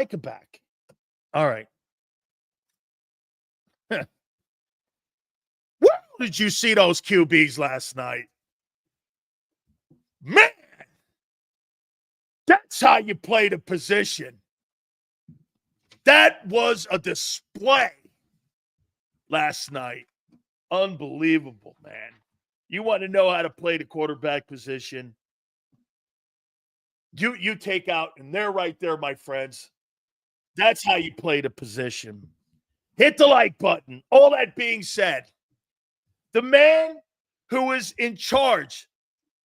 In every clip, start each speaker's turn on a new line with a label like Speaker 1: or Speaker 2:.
Speaker 1: Take it back. All right. Where did you see those QBs last night? Man, that's how you play the position. That was a display last night. Unbelievable, man. You want to know how to play the quarterback position? You take out, and they're right there, my friends. That's how you play the position. Hit the like button. All that being said, the man who is in charge,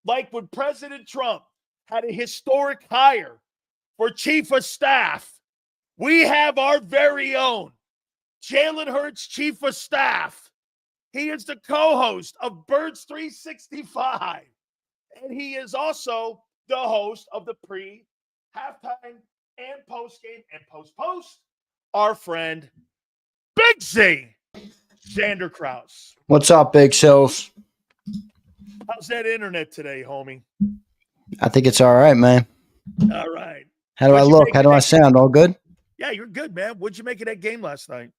Speaker 1: like when President Trump had a historic hire for chief of staff, we have our very own Jalen Hurts, chief of staff. He is the co-host of Birds 365, and he is also the host of the pre, halftime, and post-game and post-post. Our friend, Big Z, Zander Krause.
Speaker 2: What's up, Big Silz?
Speaker 1: How's that internet today, homie?
Speaker 2: I think it's all right, man.
Speaker 1: All right.
Speaker 2: How do I look? How do I sound? All good?
Speaker 1: Yeah, you're good, man. What'd you make of that game last night?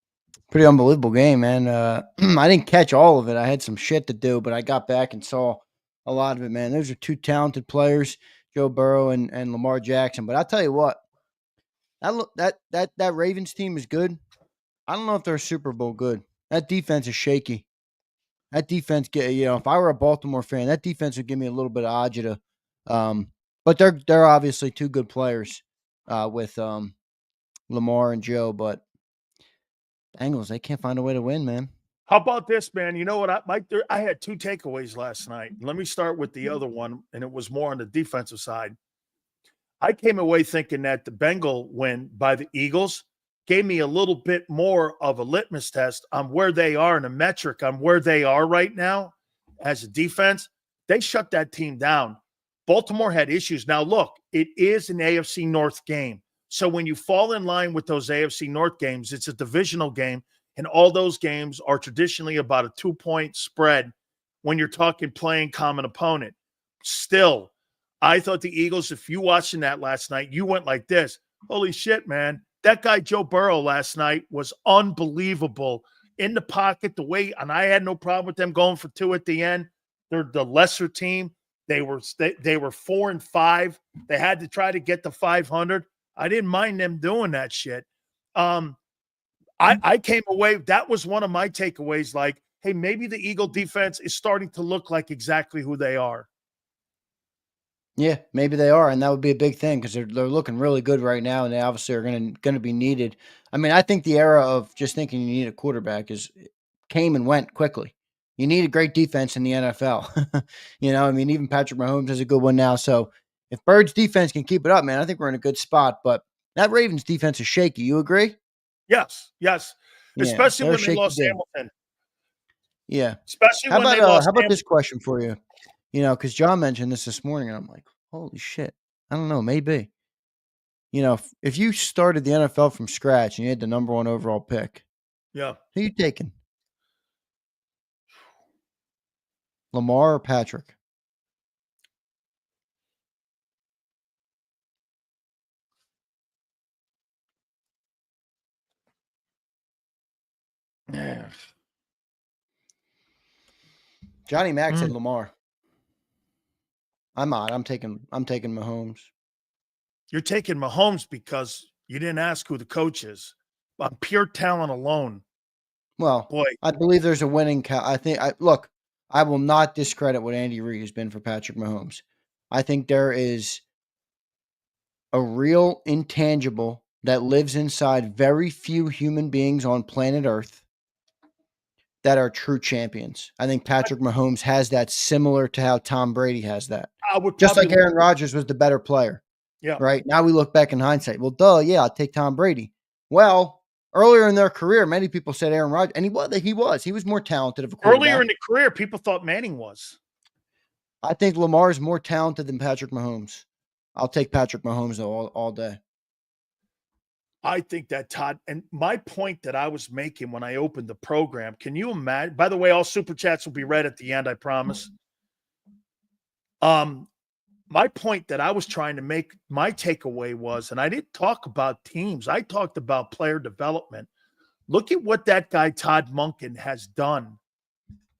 Speaker 2: Pretty unbelievable game, man. I didn't catch all of it. I had some shit to do, but I got back and saw a lot of it, man. Those are two talented players, Joe Burrow and Lamar Jackson. But I'll tell you what, that Ravens team is good. I don't know if they're Super Bowl good. That defense is shaky. That defense, if I were a Baltimore fan, that defense would give me a little bit of agita. But they're obviously two good players with Lamar and Joe. But Bengals, they can't find a way to win, man.
Speaker 1: How about this, man? You know what? I had two takeaways last night. Let me start with the other one, and it was more on the defensive side. I came away thinking that the Bengal win by the Eagles gave me a little bit more of a litmus test on where they are and a metric on where they are right now as a defense. They shut that team down. Baltimore had issues. Now, look, it is an AFC North game. So when you fall in line with those AFC North games, it's a divisional game, and all those games are traditionally about a 2-point spread when you're talking playing common opponent. Still, I thought the Eagles, if you watching that last night, you went like this. Holy shit, man. That guy, Joe Burrow, last night was unbelievable in the pocket, the way, and I had no problem with them going for two at the end. They're the lesser team. They were 4-5. They had to try to get to 500. I didn't mind them doing that shit. I came away, that was one of my takeaways, like, hey, maybe the Eagle defense is starting to look like exactly who they are.
Speaker 2: Yeah, maybe they are, and that would be a big thing because they're looking really good right now, and they obviously are going to be needed. I mean, I think the era of just thinking you need a quarterback came and went quickly. You need a great defense in the NFL. I mean, even Patrick Mahomes has a good one now. So if Bird's defense can keep it up, man, I think we're in a good spot. But that Ravens defense is shaky. You agree?
Speaker 1: Yes.
Speaker 2: Yeah,
Speaker 1: Especially when they lost Hamilton.
Speaker 2: Yeah.
Speaker 1: Especially when they lost
Speaker 2: How about this question for you? Because John mentioned this morning, and I'm like, holy shit. I don't know, maybe. If you started the NFL from scratch and you had the number 1 overall pick,
Speaker 1: yeah,
Speaker 2: who you taking? Lamar or Patrick?
Speaker 1: Yeah.
Speaker 2: Johnny Mack said Lamar. I'm not. I'm taking Mahomes.
Speaker 1: You're taking Mahomes because you didn't ask who the coach is. On pure talent alone.
Speaker 2: Well, boy, I believe there's a winning. Look, I will not discredit what Andy Reid has been for Patrick Mahomes. I think there is a real intangible that lives inside very few human beings on planet Earth that are true champions. I think Patrick Mahomes has that, similar to how Tom Brady has that. Just like Aaron Rodgers was the better player.
Speaker 1: Yeah.
Speaker 2: Right? Now we look back in hindsight. Well, I'll take Tom Brady. Well, earlier in their career, many people said Aaron Rodgers, and he was more talented of a quarterback.
Speaker 1: Earlier in the career, people thought Manning was.
Speaker 2: I think Lamar is more talented than Patrick Mahomes. I'll take Patrick Mahomes all day.
Speaker 1: I think that, Todd, and my point that I was making when I opened the program, can you imagine? By the way, all super chats will be read at the end, I promise. my point that I was trying to make, my takeaway was, and I didn't talk about teams, I talked about player development. Look at what that guy, Todd Monken, has done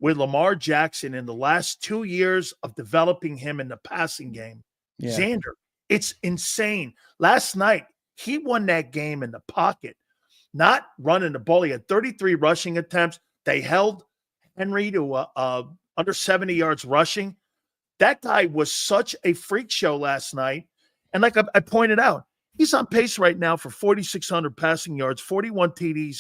Speaker 1: with Lamar Jackson in the last 2 years of developing him in the passing game.
Speaker 2: Yeah.
Speaker 1: Zander, it's insane. Last night, he won that game in the pocket, not running the ball. He had 33 rushing attempts. They held Henry to under 70 yards rushing. That guy was such a freak show last night. And like I pointed out, he's on pace right now for 4,600 passing yards, 41 TDs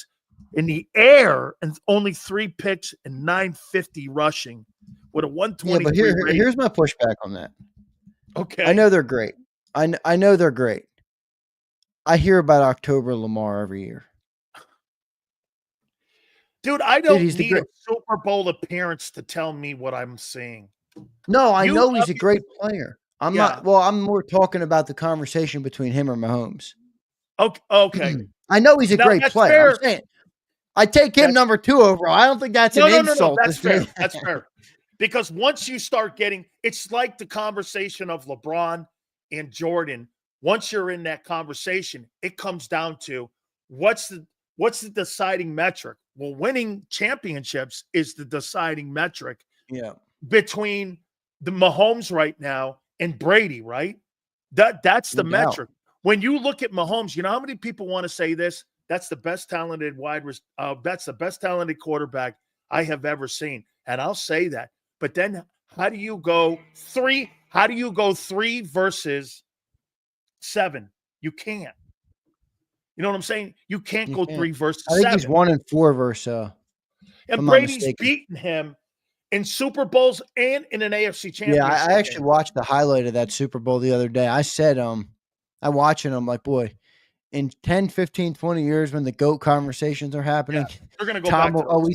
Speaker 1: in the air, and only 3 picks and 950 rushing with a 123.
Speaker 2: Yeah, but here's my pushback on that.
Speaker 1: Okay.
Speaker 2: I know they're great. I know they're great. I hear about October Lamar every year.
Speaker 1: Dude, I don't need a Super Bowl appearance to tell me what I'm seeing.
Speaker 2: No, I know he's a great player. I'm more talking about the conversation between him or Mahomes.
Speaker 1: Okay.
Speaker 2: I know he's a great player.
Speaker 1: Fair.
Speaker 2: I'm saying, I take him number 2 overall. I don't think that's an insult.
Speaker 1: No, that's fair. That's fair. Because once you start getting, it's like the conversation of LeBron and Jordan. Once you're in that conversation, it comes down to what's the deciding metric? Well, winning championships is the deciding metric.
Speaker 2: Yeah.
Speaker 1: Between the Mahomes right now and Brady, right? That's the metric. When you look at Mahomes, you know how many people want to say this? That's the best talented that's the best talented quarterback I have ever seen. And I'll say that. But then how do you go 3? How do you go 3 versus 7? You can't. You know what I'm saying? You can't go 3 versus 7.
Speaker 2: I think he's 1 and 4 versus
Speaker 1: and Brady's beaten him in Super Bowls and in an AFC championship.
Speaker 2: Yeah, I actually watched the highlight of that Super Bowl the other day. I said, I watching them like, boy, in 10, 15, 20 years when the GOAT conversations are happening,
Speaker 1: they're going to go
Speaker 2: Tom
Speaker 1: back
Speaker 2: will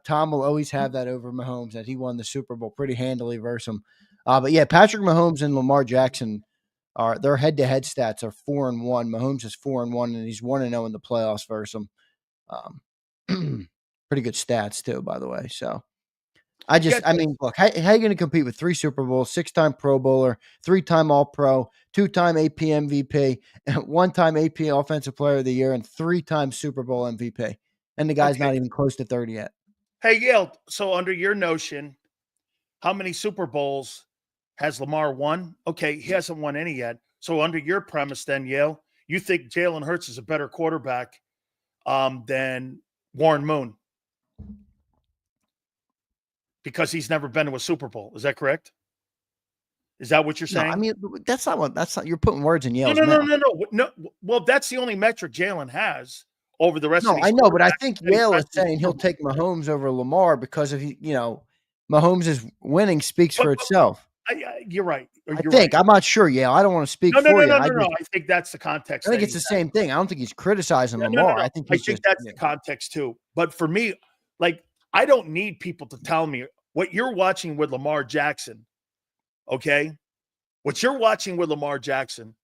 Speaker 2: Tom will always have that over Mahomes, that he won the Super Bowl pretty handily versus him. But yeah, Patrick Mahomes and Lamar Jackson their head-to-head stats are 4-1. Mahomes is 4-1, and he's 1-0 in the playoffs versus him. Pretty good stats too, by the way. So I mean, look, how are you going to compete with 3 Super Bowls, 6-time Pro Bowler, 3-time All-Pro, 2-time AP MVP, 1-time AP Offensive Player of the Year, and 3-time Super Bowl MVP? And the guy's not even close to 30 yet.
Speaker 1: Hey, Yale, so under your notion, how many Super Bowls has Lamar won? Okay, he hasn't won any yet. So under your premise then, Yale, you think Jalen Hurts is a better quarterback than Warren Moon? Because he's never been to a Super Bowl. Is that correct? Is that what you're saying?
Speaker 2: No, I mean, that's not, you're putting words in Yale's mouth.
Speaker 1: No. Well, that's the only metric Jalen has over the rest of these.
Speaker 2: No, I know, but I think Yale is saying he'll take Mahomes over Lamar because of, Mahomes' winning speaks for itself.
Speaker 1: You're right.
Speaker 2: I'm not sure, Yale. I don't want to speak for you.
Speaker 1: No. I think that's the context.
Speaker 2: I think it's the same thing. I don't think he's criticizing Lamar. I think
Speaker 1: that's the context too. But for me, like, I don't need people to tell me what you're watching with Lamar Jackson. Okay? What you're watching with Lamar Jackson,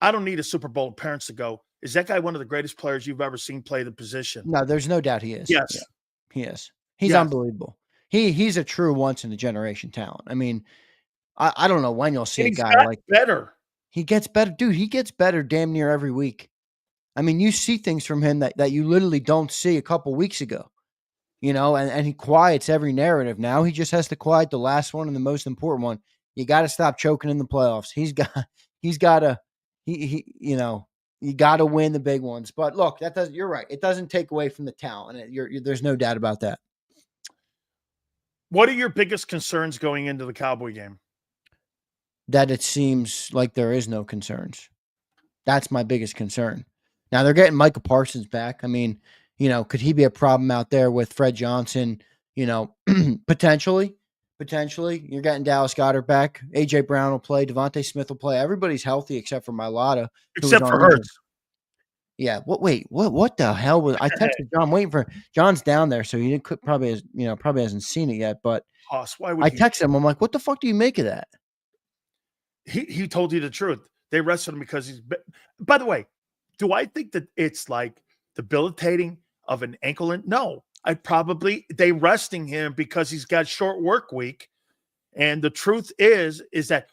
Speaker 1: I don't need a Super Bowl appearance to go, is that guy one of the greatest players you've ever seen play the position?
Speaker 2: No, there's no doubt he is.
Speaker 1: Yes.
Speaker 2: Yeah, he is. He's unbelievable. He's a true once-in-a-generation talent. I mean, I don't know when you'll see a guy like
Speaker 1: better.
Speaker 2: He gets better. Dude, he gets better damn near every week. I mean, you see things from him that you literally don't see a couple weeks ago. And he quiets every narrative now. He just has to quiet the last one and the most important one. You got to stop choking in the playoffs. You got to win the big ones. But look, you're right. It doesn't take away from the talent. There's no doubt about that.
Speaker 1: What are your biggest concerns going into the Cowboy game?
Speaker 2: That it seems like there is no concerns. That's my biggest concern. Now they're getting Micah Parsons back. I mean, could he be a problem out there with Fred Johnson? Potentially. You're getting Dallas Goedert back. AJ Brown will play. Devontae Smith will play. Everybody's healthy except for Mailata.
Speaker 1: Except for Hurts.
Speaker 2: Yeah. What the hell was I texted John? I'm waiting for John's down there, so he probably hasn't seen it yet. But I texted him. I'm like, what the fuck do you make of that?
Speaker 1: He told you the truth. They rested him because he's. By the way, do I think that it's like debilitating of an ankle? No, they resting him because he's got short work week, and the truth is that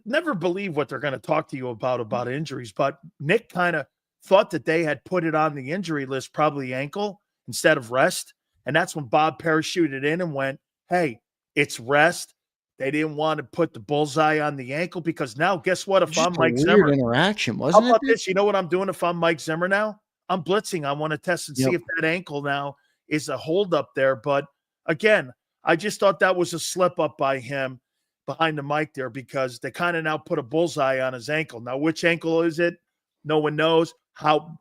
Speaker 1: never believe what they're going to talk to you about injuries, but Nick kind of thought that they had put it on the injury list, probably ankle instead of rest. And that's when Bob parachuted in and went, hey, it's rest. They didn't want to put the bullseye on the ankle because now guess what? If I'm Mike Zimmer,
Speaker 2: weird interaction,
Speaker 1: how
Speaker 2: wasn't it?
Speaker 1: about this? You know what I'm doing if I'm Mike Zimmer now? I'm blitzing. I want to test and see if that ankle now is a hold up there. But again, I just thought that was a slip up by him behind the mic there because they kind of now put a bullseye on his ankle. Now, which ankle is it? No one knows. How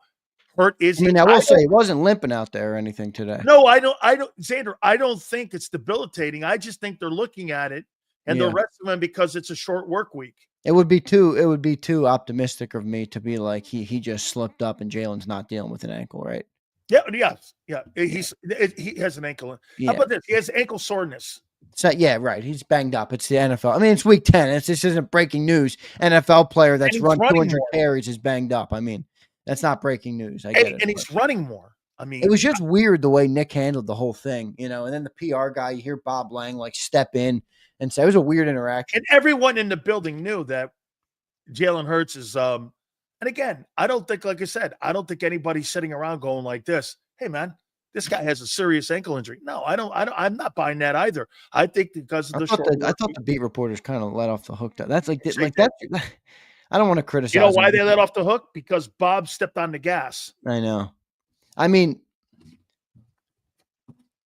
Speaker 1: hurt is he?
Speaker 2: I mean, I will say he wasn't limping out there or anything today.
Speaker 1: No, I don't, Zander, I don't think it's debilitating. I just think they're looking at it and they're resting him because it's a short work week.
Speaker 2: It would be too optimistic of me to be like he just slipped up and Jalen's not dealing with an ankle, right?
Speaker 1: Yeah. He has an ankle. How about this? He has ankle soreness.
Speaker 2: So right. He's banged up. It's the NFL. I mean, it's week 10. This isn't breaking news. NFL player that's run 200 carries is banged up. I mean, that's not breaking news. I get it.
Speaker 1: And he's running more. I mean,
Speaker 2: it was just weird the way Nick handled the whole thing, and then the PR guy, you hear Bob Lang like step in and say it was a weird interaction.
Speaker 1: And everyone in the building knew that Jalen Hurts is, and again, I don't think, like I said, I don't think anybody's sitting around going like this. Hey man, this guy has a serious ankle injury. No, I'm not buying that either. I think because of
Speaker 2: I thought the beat reporters kind of let off the hook. That's like that. I don't want to criticize.
Speaker 1: You know why they let off the hook? Because Bob stepped on the gas.
Speaker 2: I know. I mean,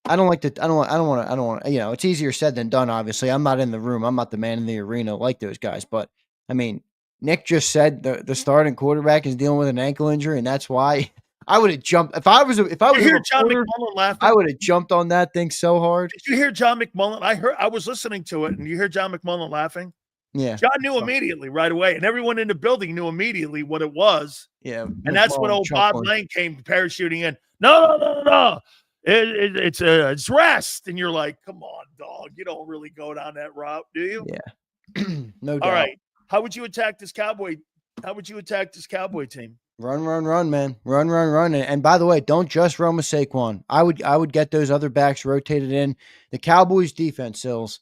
Speaker 2: I don't want to, it's easier said than done. Obviously, I'm not in the room. I'm not the man in the arena like those guys. But I mean, Nick just said the starting quarterback is dealing with an ankle injury, and that's why I would have jumped. If I was John McMullen laughing, I would have jumped on that thing so hard.
Speaker 1: Did you hear John McMullen? I was listening to it, and you hear John McMullen laughing.
Speaker 2: Yeah,
Speaker 1: John knew immediately right away, and everyone in the building knew immediately what it was.
Speaker 2: Yeah,
Speaker 1: and that's when old Bob Lang came parachuting in. No. It's rest, and you're like, come on, dog. You don't really go down that route, do you?
Speaker 2: Yeah, no doubt.
Speaker 1: All right, how would you attack this Cowboy? How would you attack this Cowboy team?
Speaker 2: Run, man. Run. And by the way, don't just run with Saquon. I would get those other backs rotated in. The Cowboys defense, Silz.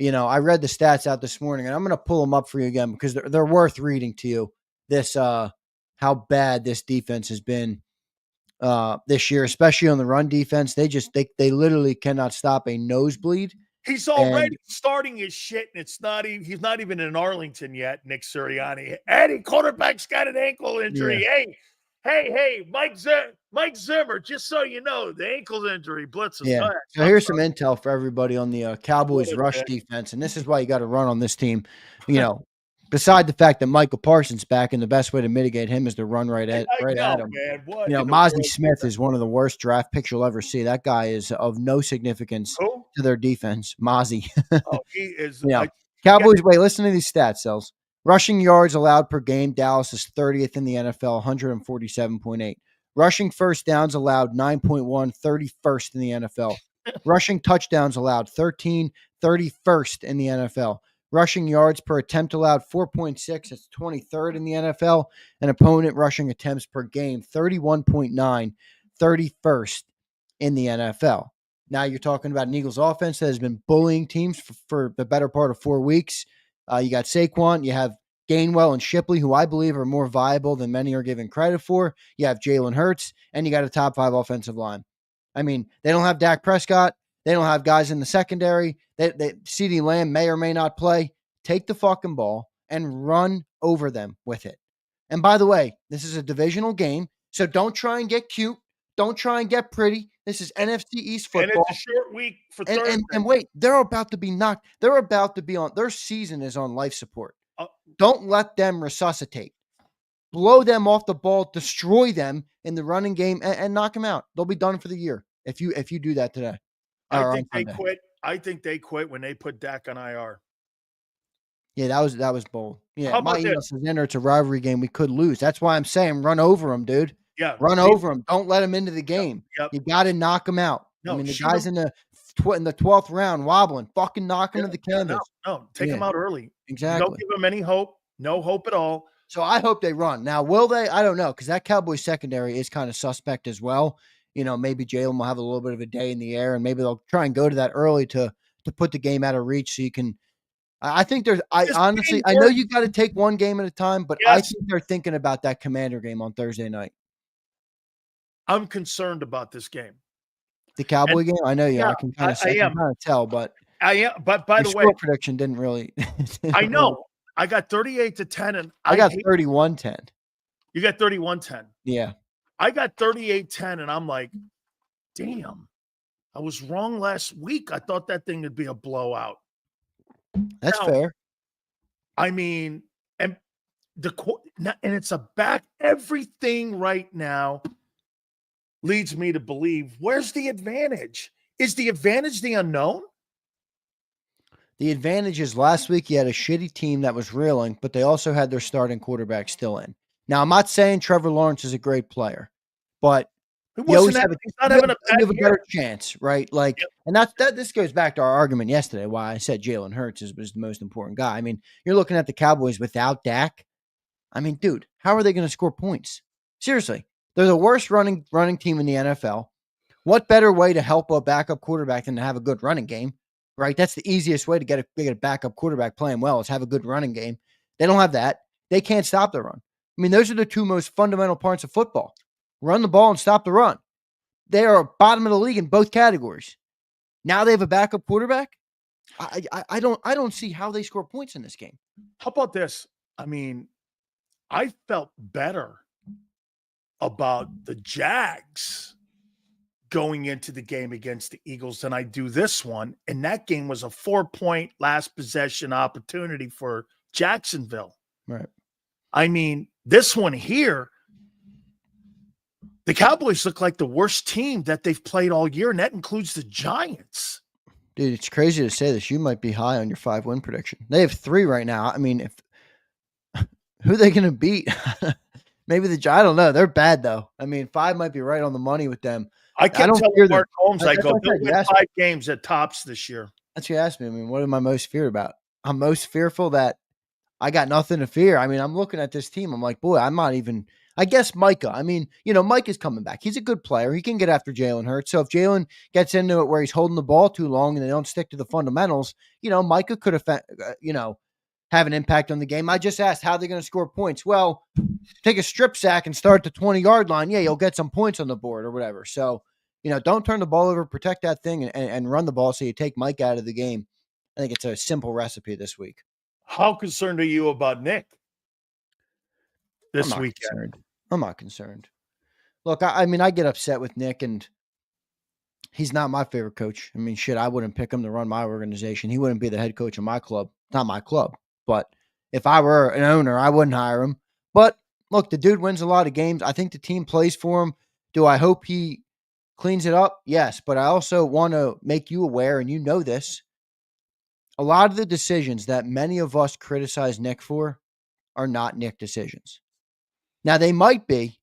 Speaker 2: I read the stats out this morning, and I'm going to pull them up for you again because they're worth reading to you. This how bad this defense has been this year, especially on the run defense. They literally cannot stop a nosebleed.
Speaker 1: He's already starting his shit, and he's not even in Arlington yet, Nick Sirianni. Eddie, quarterback's got an ankle injury. Yeah. Hey, Mike Zimmer, just so you know, the ankle injury blitzes.
Speaker 2: Yeah. So here's some intel for everybody on the Cowboys rush defense, and this is why you got to run on this team. Beside the fact that Michael Parsons back, and the best way to mitigate him is to run right at him. Man, Mozzie Smith is one of the worst draft picks you'll ever see. That guy is of no significance to their defense. Mozzie.
Speaker 1: He is.
Speaker 2: Cowboys. Wait, listen to these stats, Silz. Rushing yards allowed per game, Dallas is 30th in the NFL, 147.8. Rushing first downs allowed, 9.1, 31st in the NFL. Rushing touchdowns allowed, 13, 31st in the NFL. Rushing yards per attempt allowed, 4.6. It's 23rd in the NFL. And opponent rushing attempts per game, 31.9, 31st in the NFL. Now you're talking about an Eagles offense that has been bullying teams for the better part of 4 weeks. You got Saquon, you have Gainwell and Shipley, who I believe are more viable than many are given credit for. You have Jalen Hurts, and you got a top 5 offensive line. I mean, they don't have Dak Prescott. They don't have guys in the secondary. CeeDee Lamb may or may not play. Take the fucking ball and run over them with it. And by the way, this is a divisional game, so don't try and get cute. Don't try and get pretty. This is NFC East football.
Speaker 1: And it's a short week for Thursday.
Speaker 2: And wait, they're about to be knocked. They're about to be on – their season is on life support. Don't let them resuscitate. Blow them off the ball, destroy them in the running game, and knock them out. They'll be done for the year if you do that today.
Speaker 1: I think they quit. I think they quit when they put Dak on IR.
Speaker 2: Yeah, that was bold. Yeah, my email says, Zander, it's a rivalry game. We could lose. That's why I'm saying run over them, dude.
Speaker 1: Yeah,
Speaker 2: run over them. Don't let them into the game.
Speaker 1: Yep.
Speaker 2: You got to knock them out. No, I mean, the guys in the 12th round wobbling, fucking knock them to the canvas.
Speaker 1: No, take them out early.
Speaker 2: Exactly.
Speaker 1: Don't give them any hope. No hope at all.
Speaker 2: So I hope they run. Now, will they? I don't know, because that Cowboys secondary is kind of suspect as well. Maybe Jalen will have a little bit of a day in the air, and maybe they'll try and go to that early to put the game out of reach so you can I think there's. I
Speaker 1: This
Speaker 2: honestly,
Speaker 1: game
Speaker 2: I know
Speaker 1: worked.
Speaker 2: you got to take one game at a time, but I
Speaker 1: Yes,
Speaker 2: think they're thinking about that Commander game on Thursday night.
Speaker 1: I'm concerned about this game.
Speaker 2: The Cowboy
Speaker 1: And
Speaker 2: game. I know you.
Speaker 1: yeah,
Speaker 2: I can kind
Speaker 1: I
Speaker 2: of
Speaker 1: am.
Speaker 2: tell, but
Speaker 1: I am. But by
Speaker 2: your
Speaker 1: the way,
Speaker 2: score prediction didn't really.
Speaker 1: I know I got 38-10, and
Speaker 2: I
Speaker 1: I
Speaker 2: got
Speaker 1: hate
Speaker 2: 31-10.
Speaker 1: you got 31-10.
Speaker 2: Yeah,
Speaker 1: I got 38-10, and I'm like, damn, I was wrong last week. I thought that thing would be a blowout.
Speaker 2: that's
Speaker 1: Now,
Speaker 2: fair.
Speaker 1: I mean, and and it's a back. Everything right now leads me to believe, where's the advantage? Is the advantage the unknown?
Speaker 2: The advantage is last week you had a shitty team that was reeling, but they also had their starting quarterback still in. Now, I'm not saying Trevor Lawrence is a great player, but
Speaker 1: It
Speaker 2: you always
Speaker 1: wasn't
Speaker 2: have
Speaker 1: he's not having a
Speaker 2: you
Speaker 1: bad
Speaker 2: have a
Speaker 1: year.
Speaker 2: better chance, right? Like,
Speaker 1: Yep.
Speaker 2: and that this goes back to our argument yesterday why I said Jalen Hurts was the most important guy. I mean, you're looking at the Cowboys without Dak. I mean, dude, how are they going to score points? Seriously, they're the worst running team in the NFL. What better way to help a backup quarterback than to have a good running game, right? That's the easiest way to get a backup quarterback playing well is have a good running game. They don't have that. They can't stop the run. I mean, those are the two most fundamental parts of football. Run the ball and stop the run. They are bottom of the league in both categories. Now they have a backup quarterback. I don't see how they score points in this game.
Speaker 1: How about this? I mean, I felt better about the Jags going into the game against the Eagles than I do this one. And that game was a 4-point last possession opportunity for Jacksonville.
Speaker 2: Right.
Speaker 1: I mean, this one here, the Cowboys look like the worst team that they've played all year, and that includes the Giants.
Speaker 2: Dude, it's crazy to say this. You might be high on your 5-win prediction. They have 3 right now. I mean, who are they going to beat? Maybe I don't know. They're bad though. I mean, 5 might be right on the money with them.
Speaker 1: I kept telling Mark Holmes, I go, they'll win 5 games at tops this year.
Speaker 2: That's what you asked me. I mean, what am I most feared about? I'm most fearful that I got nothing to fear. I mean, I'm looking at this team. I'm like, boy, I'm not even. I guess Micah. I mean, Micah's coming back. He's a good player. He can get after Jalen Hurts. So if Jalen gets into it where he's holding the ball too long and they don't stick to the fundamentals, Micah could have an impact on the game. I just asked how they're going to score points. Well, take a strip sack and start at the 20-yard line. Yeah, you'll get some points on the board or whatever. So, don't turn the ball over, protect that thing, and run the ball so you take Mike out of the game. I think it's a simple recipe this week.
Speaker 1: How concerned are you about Nick this weekend?
Speaker 2: I'm not concerned. Look, I mean, I get upset with Nick, and he's not my favorite coach. I mean, shit, I wouldn't pick him to run my organization. He wouldn't be the head coach of my club. Not my club. But if I were an owner, I wouldn't hire him. But look, the dude wins a lot of games. I think the team plays for him. Do I hope he cleans it up? Yes. But I also want to make you aware, and you know this, a lot of the decisions that many of us criticize Nick for are not Nick decisions. Now, they might be,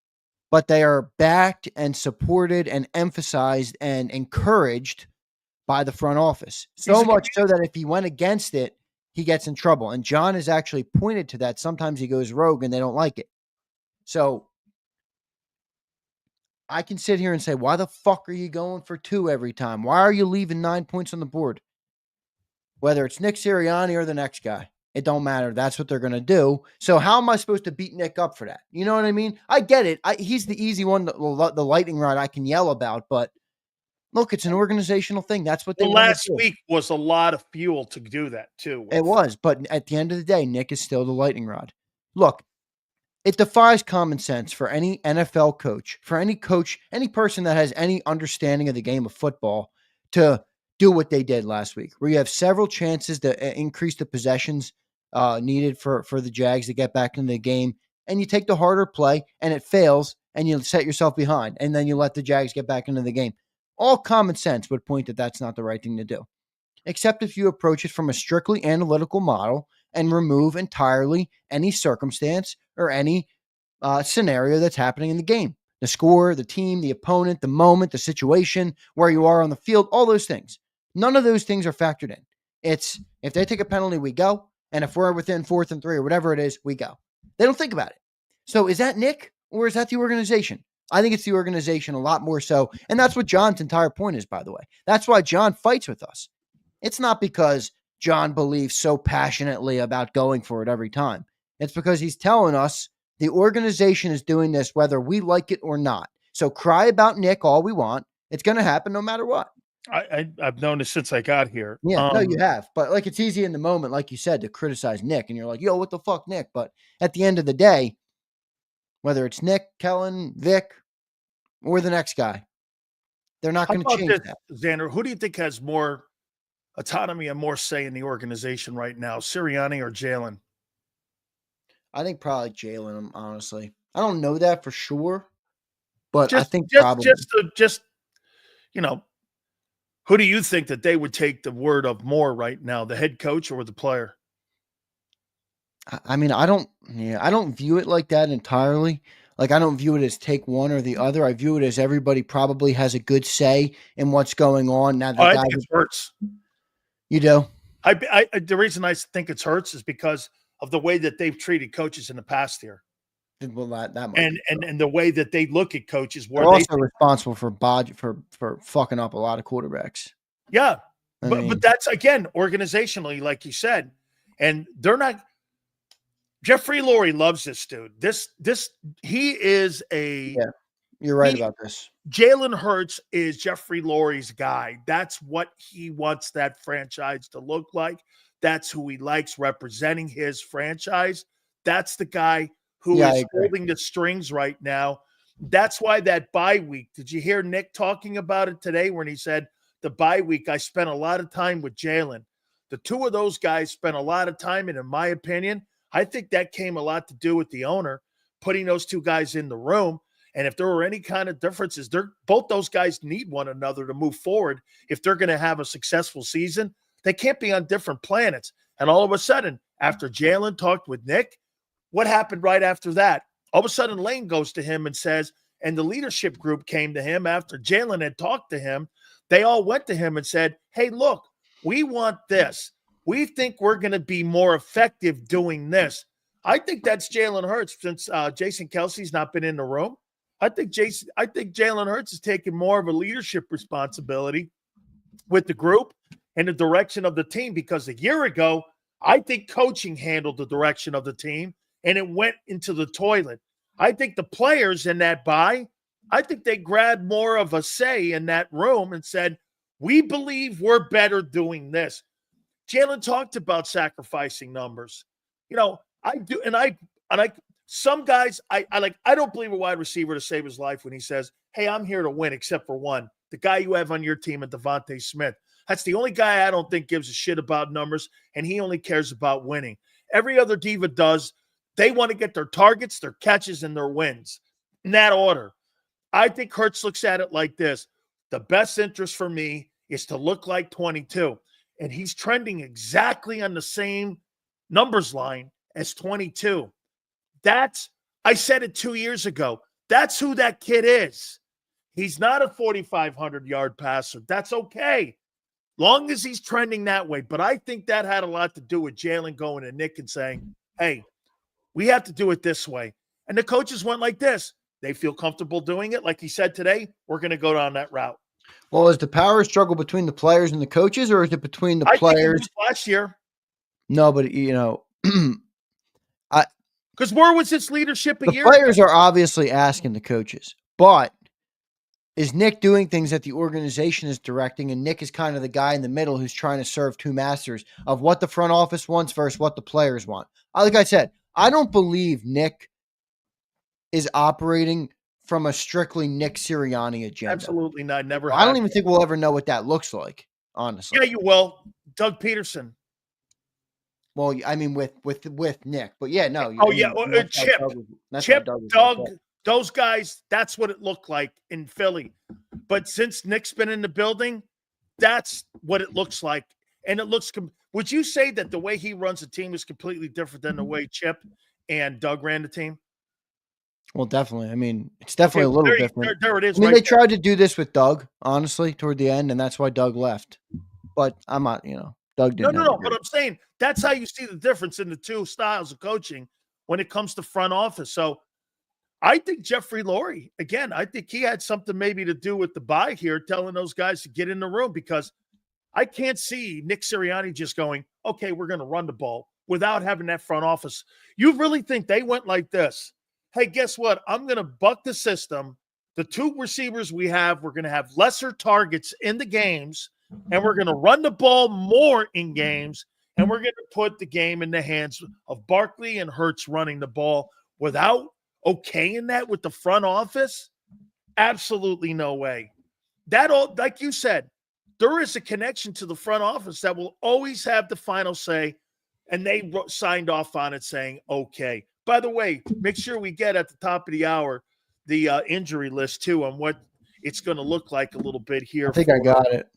Speaker 2: but they are backed and supported and emphasized and encouraged by the front office. So much so that if he went against it, he gets in trouble. And John has actually pointed to that. Sometimes he goes rogue and they don't like it. So I can sit here and say, why the fuck are you going for 2 every time? Why are you leaving 9 points on the board? Whether it's Nick Sirianni or the next guy, it don't matter. That's what they're going to do. So how am I supposed to beat Nick up for that? You know what I mean? I get it. He's the easy one, the lightning rod I can yell about, but look, it's an organizational thing. That's what they
Speaker 1: last week was a lot of fuel to do that too.
Speaker 2: It was, but at the end of the day, Nick is still the lightning rod. Look, it defies common sense for any NFL coach, for any coach, any person that has any understanding of the game of football to do what they did last week, where you have several chances to increase the possessions needed for the Jags to get back into the game, and you take the harder play, and it fails, and you set yourself behind, and then you let the Jags get back into the game. All common sense would point that that's not the right thing to do, except if you approach it from a strictly analytical model and remove entirely any circumstance or any scenario that's happening in the game. The score, the team, the opponent, the moment, the situation, where you are on the field, all those things. None of those things are factored in. It's if they take a penalty, we go. And if we're within 4th and 3 or whatever it is, we go. They don't think about it. So is that Nick or is that the organization? I think it's the organization a lot more so. And that's what John's entire point is, by the way. That's why John fights with us. It's not because John believes so passionately about going for it every time. It's because he's telling us the organization is doing this whether we like it or not. So cry about Nick all we want. It's going to happen no matter what.
Speaker 1: I've known this since I got here.
Speaker 2: Yeah, no, you have. But like, it's easy in the moment, like you said, to criticize Nick. And you're like, yo, what the fuck, Nick? But at the end of the day, whether it's Nick, Kellen, Vic, or the next guy, they're not going to change that.
Speaker 1: Zander, who do you think has more autonomy and more say in the organization right now, Sirianni or Jalen?
Speaker 2: I think probably Jalen, honestly. I don't know that for sure, but I think probably.
Speaker 1: You know, who do you think that they would take the word of more right now, the head coach or the player?
Speaker 2: I mean, I don't view it like that entirely. Like, I don't view it as take one or the other. I view it as everybody probably has a good say in what's going on. Now,
Speaker 1: I think it hurts.
Speaker 2: You do?
Speaker 1: The reason I think it hurts is because of the way that they've treated coaches in the past here.
Speaker 2: Well, that might
Speaker 1: and the way that they look at coaches,
Speaker 2: where they're also responsible for fucking up a lot of quarterbacks.
Speaker 1: Yeah, but that's again organizationally, like you said, and they're not. Jeffrey Lurie loves this dude. He is a.
Speaker 2: Yeah, you're right about this.
Speaker 1: Jalen Hurts is Jeffrey Lurie's guy. That's what he wants that franchise to look like. That's who he likes representing his franchise. That's the guy who is holding the strings right now. That's why that bye week. Did you hear Nick talking about it today when he said the bye week, I spent a lot of time with Jalen. The two of those guys spent a lot of time, and in my opinion, I think that came a lot to do with the owner putting those two guys in the room. And if there were any kind of differences, both those guys need one another to move forward. If they're going to have a successful season, they can't be on different planets. And all of a sudden, after Jalen talked with Nick, what happened right after that? All of a sudden, Lane goes to him and says, and the leadership group came to him after Jalen had talked to him. They all went to him and said, hey, look, we want this. We think we're going to be more effective doing this. I think that's Jalen Hurts since Jason Kelsey's not been in the room. I think Jalen Hurts is taking more of a leadership responsibility with the group and the direction of the team, because a year ago, I think coaching handled the direction of the team and it went into the toilet. I think the players in that bye, I think they grabbed more of a say in that room and said, we believe we're better doing this. Jalen talked about sacrificing numbers. You know, I do, and I some guys I don't believe a wide receiver to save his life when he says, hey, I'm here to win, except for one. The guy you have on your team at Devontae Smith. That's the only guy I don't think gives a shit about numbers, and he only cares about winning. Every other diva does. They want to get their targets, their catches, and their wins in that order. I think Hurts looks at it like this. The best interest for me is to look like 22. And he's trending exactly on the same numbers line as 22. I said it 2 years ago. That's who that kid is. He's not a 4,500-yard passer. That's okay, long as he's trending that way. But I think that had a lot to do with Jalen going to Nick and saying, hey, we have to do it this way. And the coaches went like this. They feel comfortable doing it. Like he said today, we're going to go down that route.
Speaker 2: Well, is the power struggle between the players and the coaches, or is it between the players?
Speaker 1: Think it was last year.
Speaker 2: No, but
Speaker 1: because where was its leadership a year
Speaker 2: ago? The players are obviously asking the coaches, but is Nick doing things that the organization is directing, and Nick is kind of the guy in the middle who's trying to serve two masters of what the front office wants versus what the players want? Like I said, I don't believe Nick is operating from a strictly Nick Sirianni agenda.
Speaker 1: Absolutely not. Never.
Speaker 2: I don't even think we'll ever know what that looks like, honestly.
Speaker 1: Yeah, you will. Doug Peterson.
Speaker 2: Well, I mean, with Nick, but yeah, no.
Speaker 1: Chip, Doug, those guys. That's what it looked like in Philly. But since Nick's been in the building, that's what it looks like, and it looks. Would you say that the way he runs the team is completely different than the way Chip and Doug ran the team?
Speaker 2: Well, definitely. I mean, it's definitely a little different.
Speaker 1: There it is.
Speaker 2: I mean, they tried to do this with Doug, honestly, toward the end, and that's why Doug left. But I'm not, Doug didn't.
Speaker 1: No. But I'm saying that's how you see the difference in the two styles of coaching when it comes to front office. So I think Jeffrey Lurie, again, I think he had something maybe to do with the bye here, telling those guys to get in the room, because I can't see Nick Sirianni just going, okay, we're going to run the ball without having that front office. You really think they went like this? Hey, guess what? I'm going to buck the system. The 2 receivers we have, we're going to have lesser targets in the games, and we're going to run the ball more in games, and we're going to put the game in the hands of Barkley and Hurts running the ball without okaying that with the front office? Absolutely no way. That all, like you said, there is a connection to the front office that will always have the final say, and they signed off on it saying, okay. By the way, make sure we get at the top of the hour the injury list, too, on what it's going to look like a little bit here.
Speaker 2: I think I got it.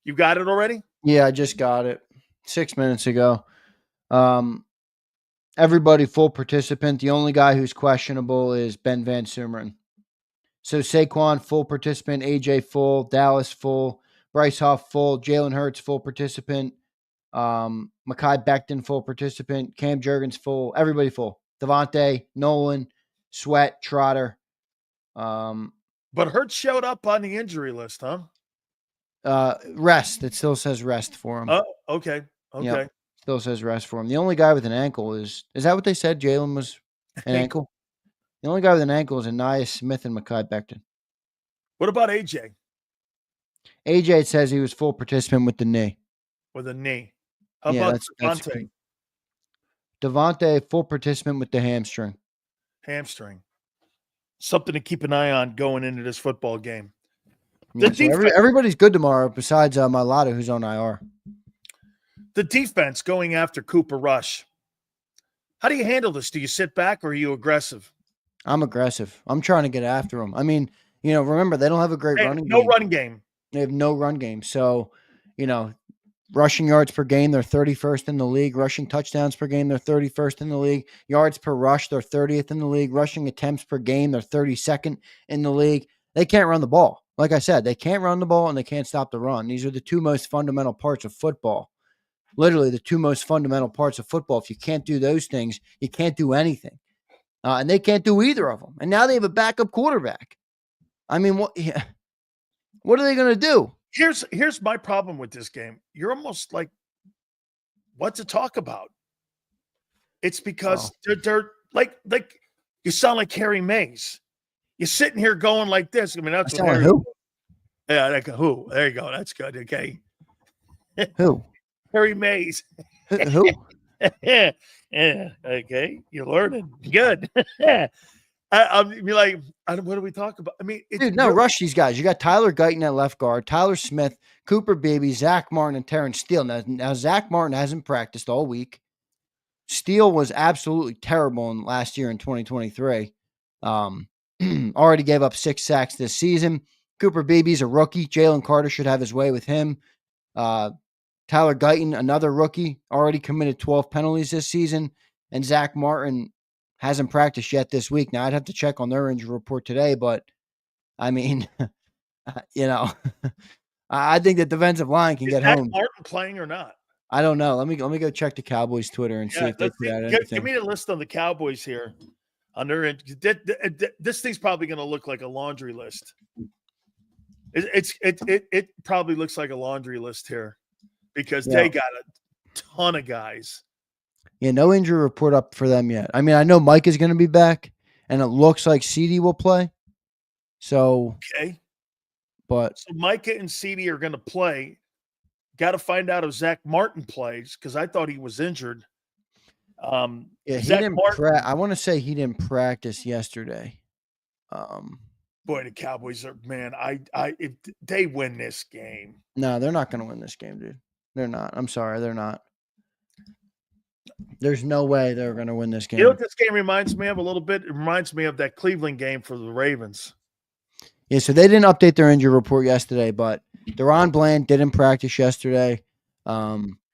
Speaker 1: You got it already?
Speaker 2: Yeah, I just got it 6 minutes ago. Everybody full participant. The only guy who's questionable is Ben Van Sumeren. So Saquon, full participant. AJ, full. Dallas, full. Bryce Huff, full. Jalen Hurts, full participant. Mekhi Becton, full participant. Cam Jurgens, full. Everybody full. Devontae, Nolan, Sweat, Trotter.
Speaker 1: But Hurts showed up on the injury list, huh?
Speaker 2: Rest. It still says rest for him.
Speaker 1: Oh, okay. Okay.
Speaker 2: Yep. Still says rest for him. The only guy with an ankle is that what they said? Jalen was an ankle? The only guy with an ankle is Anais Smith and Mekhi Becton.
Speaker 1: What about AJ?
Speaker 2: AJ says he was full participant with the knee.
Speaker 1: With a knee. How about Devontae?
Speaker 2: Devontae, full participant with the hamstring.
Speaker 1: Hamstring. Something to keep an eye on going into this football game.
Speaker 2: Yeah, so everybody's good tomorrow besides Mailata, who's on IR.
Speaker 1: The defense going after Cooper Rush. How do you handle this? Do you sit back or are you aggressive?
Speaker 2: I'm aggressive. I'm trying to get after them. I mean, remember, they don't have a great running game.
Speaker 1: No run game.
Speaker 2: They have no run game. So, rushing yards per game, they're 31st in the league. Rushing touchdowns per game, they're 31st in the league. Yards per rush, they're 30th in the league. Rushing attempts per game, they're 32nd in the league. They can't run the ball. Like I said, they can't run the ball and they can't stop the run. These are the 2 most fundamental parts of football. Literally the 2 most fundamental parts of football. If you can't do those things, you can't do anything. And they can't do either of them. And now they have a backup quarterback. I mean, what are they going to do?
Speaker 1: Here's my problem with this game. You're almost like, what to talk about? It's because they're like you sound like Harry Mays. You're sitting here going like this. I mean, that's what Harry.
Speaker 2: Who?
Speaker 1: Yeah, like who? There you go. That's good. Okay.
Speaker 2: Who?
Speaker 1: Harry Mays.
Speaker 2: Who?
Speaker 1: Yeah. Okay. You're learning. Good. I mean, like, what do we talk about? I mean,
Speaker 2: dude, no, rush these guys. You got Tyler Guyton at left guard, Tyler Smith, Cooper Beebe, Zach Martin, and Terrence Steele. Now Zach Martin hasn't practiced all week. Steele was absolutely terrible last year in 2023. Already gave up 6 sacks this season. Cooper Beebe's a rookie. Jalen Carter should have his way with him. Tyler Guyton, another rookie, already committed 12 penalties this season. And Zach Martin hasn't practiced yet this week. Now, I'd have to check on their injury report today, but, I mean, I think the defensive line can get home.
Speaker 1: Is Zach Martin playing or not?
Speaker 2: I don't know. Let me go check the Cowboys Twitter and see if they put out anything.
Speaker 1: Give me the list on the Cowboys here. This thing's probably going to look like a laundry list. It probably looks like a laundry list here because they got a ton of guys.
Speaker 2: Yeah, no injury report up for them yet. I mean, I know Mike is going to be back, and it looks like CD will play. So
Speaker 1: okay,
Speaker 2: but
Speaker 1: so Micah and CD are going to play. Got to find out if Zach Martin plays because I thought he was injured.
Speaker 2: Yeah, he didn't. I want to say he didn't practice yesterday.
Speaker 1: Boy, the Cowboys are if they win this game.
Speaker 2: No, they're not going to win this game, dude. They're not. I'm sorry, they're not. There's no way they're going to win this game.
Speaker 1: You know what this game reminds me of a little bit? It reminds me of that Cleveland game for the Ravens.
Speaker 2: Yeah, so they didn't update their injury report yesterday, but Deron Bland didn't practice yesterday.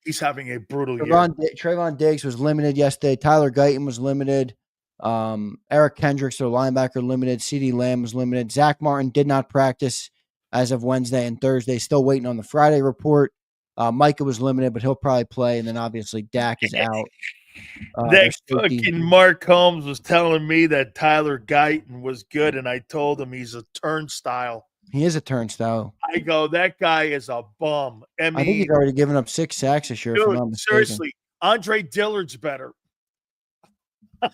Speaker 1: He's having a brutal year.
Speaker 2: Trayvon Diggs was limited yesterday. Tyler Guyton was limited. Eric Kendricks, their linebacker, limited. CeeDee Lamb was limited. Zach Martin did not practice as of Wednesday and Thursday. Still waiting on the Friday report. Micah was limited, but he'll probably play. And then obviously Dak is out.
Speaker 1: That fucking Mark Holmes was telling me that Tyler Guyton was good, and I told him he's a turnstile.
Speaker 2: He is a turnstile.
Speaker 1: I go, that guy is a bum.
Speaker 2: I think he's already given up 6 sacks this year, if I'm
Speaker 1: dude,
Speaker 2: not mistaken.
Speaker 1: seriously, Andre Dillard's better.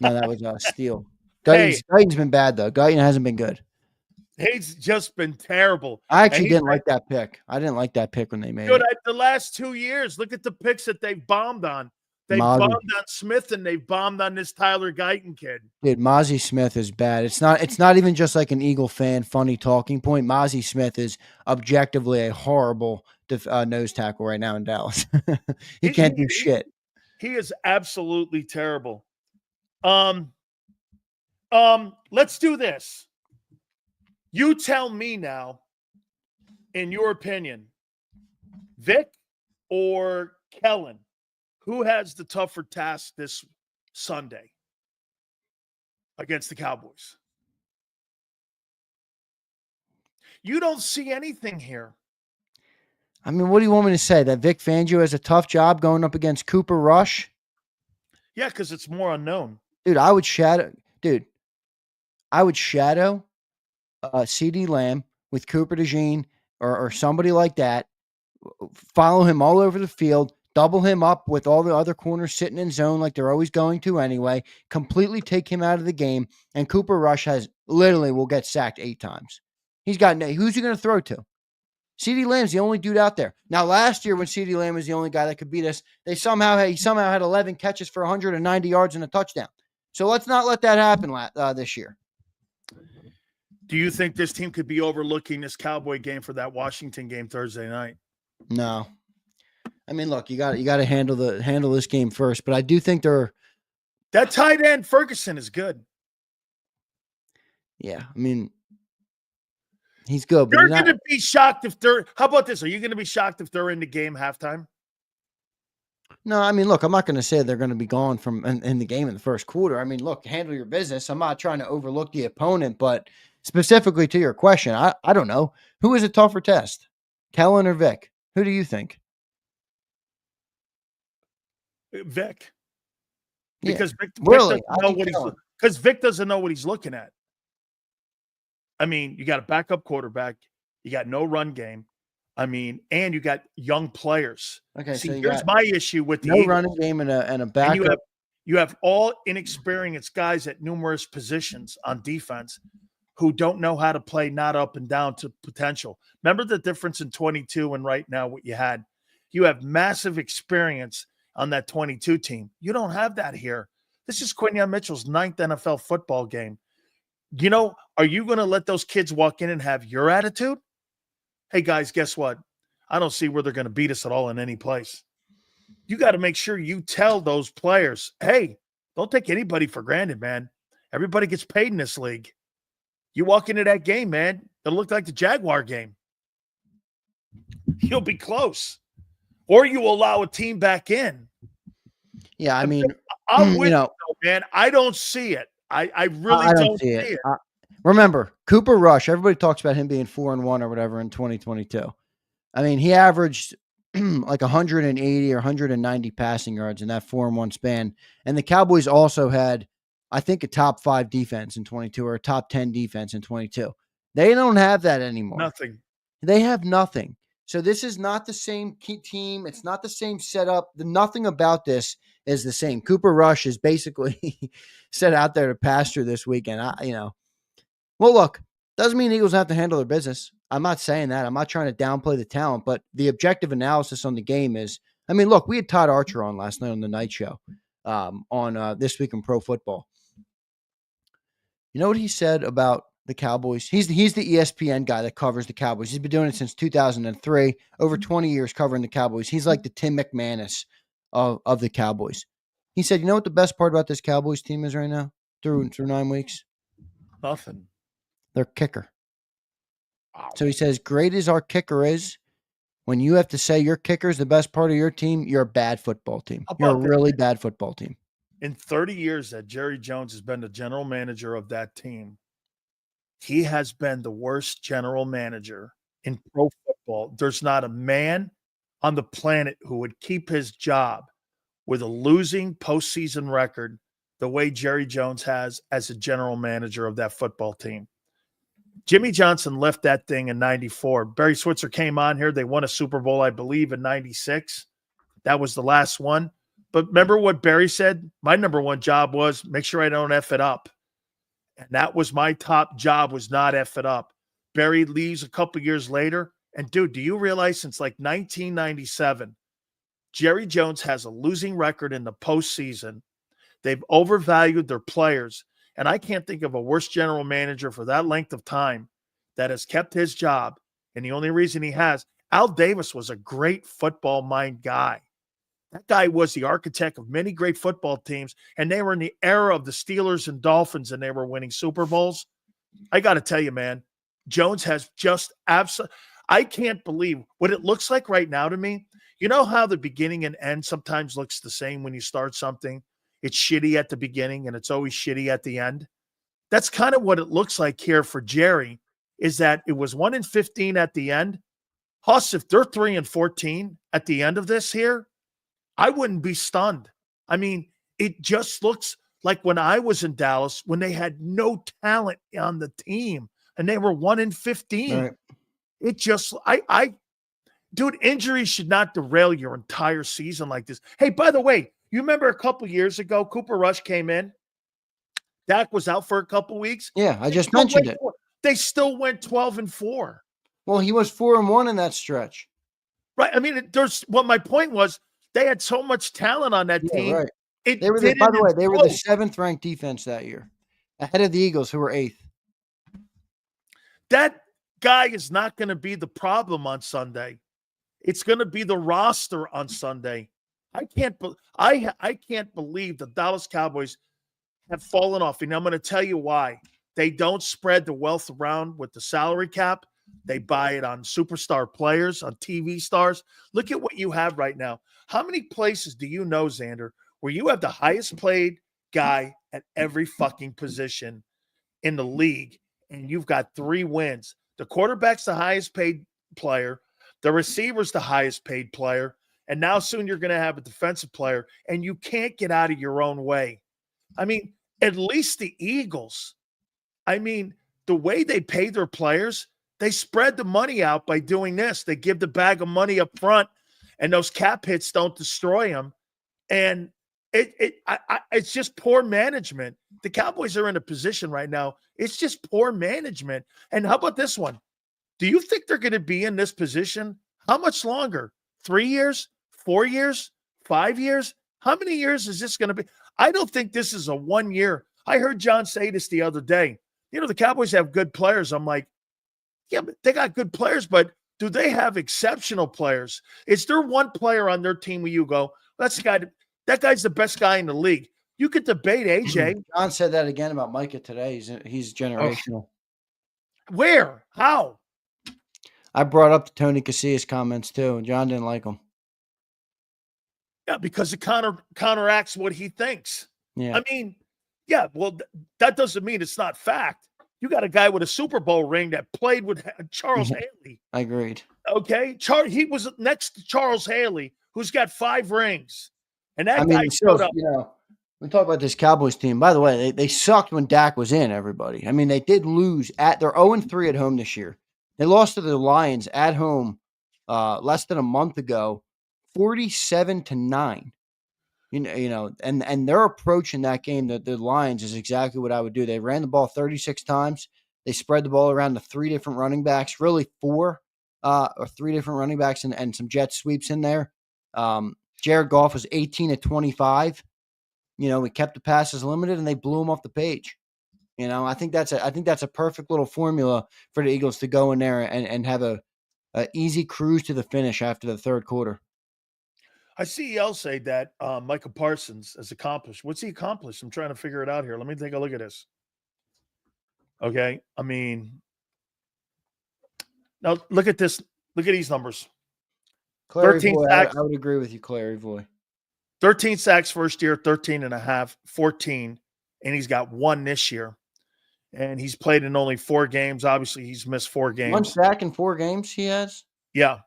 Speaker 2: No, that was a steal.
Speaker 1: Hey.
Speaker 2: Guyton's been bad, though. Guyton hasn't been good.
Speaker 1: He's just been terrible.
Speaker 2: I actually didn't like that pick. I didn't like that pick when they made it.
Speaker 1: The last 2 years, look at the picks that they've bombed on. They
Speaker 2: Mozzie.
Speaker 1: bombed on Smith and they've bombed on this Tyler Guyton kid.
Speaker 2: Dude, Mozzie Smith is bad. It's not even just like an Eagle fan funny talking point. Mozzie Smith is objectively a horrible nose tackle right now in Dallas. he can't do shit.
Speaker 1: He is absolutely terrible. Let's do this. You tell me now, in your opinion, Vic or Kellen, who has the tougher task this Sunday against the Cowboys? You don't see anything here.
Speaker 2: I mean, what do you want me to say? That Vic Fangio has a tough job going up against Cooper Rush?
Speaker 1: Yeah, because it's more unknown.
Speaker 2: Dude, I would shadow CeeDee Lamb with Cooper DeJean or somebody like that. Follow him all over the field. Double him up with all the other corners sitting in zone like they're always going to anyway. Completely take him out of the game. And Cooper Rush will get sacked 8 times. Who's he going to throw to? CeeDee Lamb's the only dude out there. Now, last year when CeeDee Lamb was the only guy that could beat us, he somehow had 11 catches for 190 yards and a touchdown. So let's not let that happen this year.
Speaker 1: Do you think this team could be overlooking this Cowboy game for that Washington game Thursday night?
Speaker 2: No. I mean, look, you got to handle this game first, but I do think
Speaker 1: that tight end Ferguson is good.
Speaker 2: Yeah, I mean, he's good. But
Speaker 1: you're going to be shocked if they're. How about this? Are you going to be shocked if they're in the game halftime?
Speaker 2: No, I mean, look, I'm not going to say they're going to be gone from in the game in the first quarter. I mean, look, handle your business. I'm not trying to overlook the opponent, but specifically to your question, I don't know. Who is a tougher test, Kellen or Vic? Who do you think?
Speaker 1: Vic. Because
Speaker 2: yeah.
Speaker 1: Vic doesn't know what he's looking at. I mean, you got a backup quarterback. You got no run game. I mean, and you got young players.
Speaker 2: Okay,
Speaker 1: see, here's my issue with the
Speaker 2: no
Speaker 1: Eagles.
Speaker 2: Running game and a backup.
Speaker 1: And you have all inexperienced guys at numerous positions on defense who don't know how to play not up and down to potential. Remember the difference in 22 and right now what you had? You have massive experience on that 22 team. You don't have that here. This is Quinyon Mitchell's 9th NFL football game. You know, are you going to let those kids walk in and have your attitude? Hey, guys, guess what? I don't see where they're going to beat us at all in any place. You got to make sure you tell those players, hey, don't take anybody for granted, man. Everybody gets paid in this league. You walk into that game, man, it'll look like the Jaguar game. You'll be close. Or you allow a team back in.
Speaker 2: Yeah, I mean,
Speaker 1: I'm with you, man. I don't see it. I really don't see it.
Speaker 2: Remember, Cooper Rush, everybody talks about him being 4-1 or whatever in 2022. I mean, he averaged like 180 or 190 passing yards in that 4-1 span. And the Cowboys also had, I think, a top 5 defense in 22 or a top 10 defense in 22. They don't have that anymore.
Speaker 1: Nothing.
Speaker 2: They have nothing. So this is not the same team. It's not the same setup. Nothing about this is the same. Cooper Rush is basically set out there to pasture this weekend. Well, look, doesn't mean Eagles have to handle their business. I'm not saying that. I'm not trying to downplay the talent, but the objective analysis on the game is, I mean, look, we had Todd Archer on last night on the night show on This Week in Pro Football. You know what he said about the Cowboys? He's the ESPN guy that covers the Cowboys. He's been doing it since 2003, over 20 years covering the Cowboys. He's like the Tim McManus of the Cowboys. He said, you know what the best part about this Cowboys team is right now through 9 weeks?
Speaker 1: Nothing.
Speaker 2: Their kicker. So he says, great as our kicker is, when you have to say your kicker is the best part of your team, you're a bad football team. You're a really bad football team.
Speaker 1: In 30 years that Jerry Jones has been the general manager of that team, he has been the worst general manager in pro football. There's not a man on the planet who would keep his job with a losing postseason record the way Jerry Jones has as a general manager of that football team. Jimmy Johnson left that thing in 94. Barry Switzer came on here. They won a Super Bowl, I believe, in 96. That was the last one. But remember what Barry said? My number one job was make sure I don't F it up. And that was my top job, was not F it up. Barry leaves a couple years later. And, dude, do you realize since like 1997, Jerry Jones has a losing record in the postseason. They've overvalued their players. And I can't think of a worse general manager for that length of time that has kept his job. And the only reason he has, Al Davis was a great football mind guy. That guy was the architect of many great football teams, and they were in the era of the Steelers and Dolphins, and they were winning Super Bowls. I got to tell you, man, Jones has just absolutely – I can't believe what it looks like right now to me. You know how the beginning and end sometimes looks the same when you start something? It's shitty at the beginning, and it's always shitty at the end. That's kind of what it looks like here for Jerry, is that it was 1-15 at the end. Huss, if they're 3-14 at the end of this here, I wouldn't be stunned. I mean, it just looks like when I was in Dallas, when they had no talent on the team and they were 1-15. Right. It just, dude, injuries should not derail your entire season like this. Hey, by the way, you remember a couple years ago, Cooper Rush came in. Dak was out for a couple weeks.
Speaker 2: Yeah, I just mentioned it.
Speaker 1: They still went 12-4.
Speaker 2: Well, he was 4-1 in that stretch.
Speaker 1: Right. I mean, my point was, they had so much talent on that team.
Speaker 2: Right. They were by the way, they were the 7th ranked defense that year, ahead of the Eagles, who were 8th.
Speaker 1: That guy is not going to be the problem on Sunday. It's going to be the roster on Sunday. I can't believe the Dallas Cowboys have fallen off, and I'm going to tell you why. They don't spread the wealth around with the salary cap. They buy it on superstar players, on TV stars. Look at what you have right now. How many places do you know, Zander, where you have the highest paid guy at every fucking position in the league, and you've got 3 wins? The quarterback's the highest paid player. The receiver's the highest paid player. And now soon you're going to have a defensive player, and you can't get out of your own way. I mean, at least the Eagles, I mean, the way they pay their players, they spread the money out by doing this. They give the bag of money up front, and those cap hits don't destroy them. And it's just poor management. The Cowboys are in a position right now. It's just poor management. And how about this one? Do you think they're going to be in this position? How much longer? 3 years? 4 years? 5 years? How many years is this going to be? I don't think this is a 1 year. I heard John say this the other day. You know, the Cowboys have good players. I'm like, yeah, but they got good players, but do they have exceptional players? Is there one player on their team where you go, that's the guy, that guy's the best guy in the league? You could debate AJ.
Speaker 2: John said that again about Micah today. He's generational.
Speaker 1: Where? How?
Speaker 2: I brought up the Tony Casillas comments too, and John didn't like them.
Speaker 1: Yeah, because it counteracts what he thinks.
Speaker 2: Yeah.
Speaker 1: I mean, yeah, well, that doesn't mean it's not fact. You got a guy with a Super Bowl ring that played with Charles Haley.
Speaker 2: I agreed.
Speaker 1: Okay? He was next to Charles Haley, who's got 5 rings. And that guy showed up.
Speaker 2: You know, we talk about this Cowboys team. By the way, they sucked when Dak was in, everybody. I mean, they did lose they're 0-3 at home this year. They lost to the Lions at home less than a month ago, 47-9. You know, and their approach in that game, the Lions, is exactly what I would do. They ran the ball 36 times. They spread the ball around to 3 different running backs, really 4 or 3 different running backs and some jet sweeps in there. Jared Goff was 18-25. You know, we kept the passes limited, and they blew them off the page. You know, I think that's a perfect little formula for the Eagles to go in there and have a easy cruise to the finish after the third quarter.
Speaker 1: I see EL say that Micah Parsons has accomplished. What's he accomplished? I'm trying to figure it out here. Let me take a look at this. Okay. I mean, now look at this. Look at these numbers.
Speaker 2: Clary 13 Voy, sacks. I would agree with you, Clary Voy.
Speaker 1: 13 sacks first year, 13.5, 14, and he's got 1 this year. And he's played in only 4 games. Obviously, he's missed 4 games.
Speaker 2: 1 sack in 4 games he has?
Speaker 1: Yeah.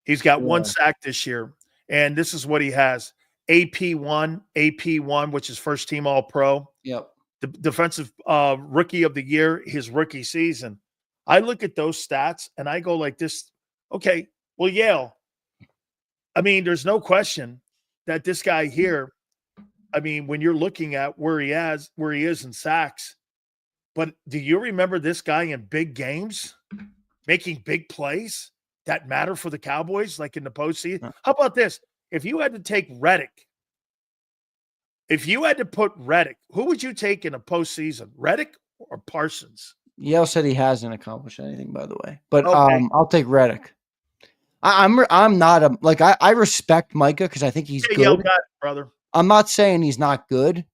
Speaker 1: He's got 1 sack this year. And this is what he has. AP1, which is first team All-Pro.
Speaker 2: Yep.
Speaker 1: the defensive rookie of the year, his rookie season. I look at those stats and I go like this. Okay, well, Yale. I mean, there's no question that this guy here. I mean, when you're looking at where he is in sacks, but do you remember this guy in big games, making big plays that matter for the Cowboys, like in the postseason? How about this? If you had to take Reddick, if you had to put Reddick, who would you take in a postseason, Reddick or Parsons?
Speaker 2: Yale said he hasn't accomplished anything, by the way, but
Speaker 1: Okay.
Speaker 2: I'll take Reddick. I'm not I respect Micah because I think he's good.
Speaker 1: Yale got it, brother.
Speaker 2: I'm not saying he's not good,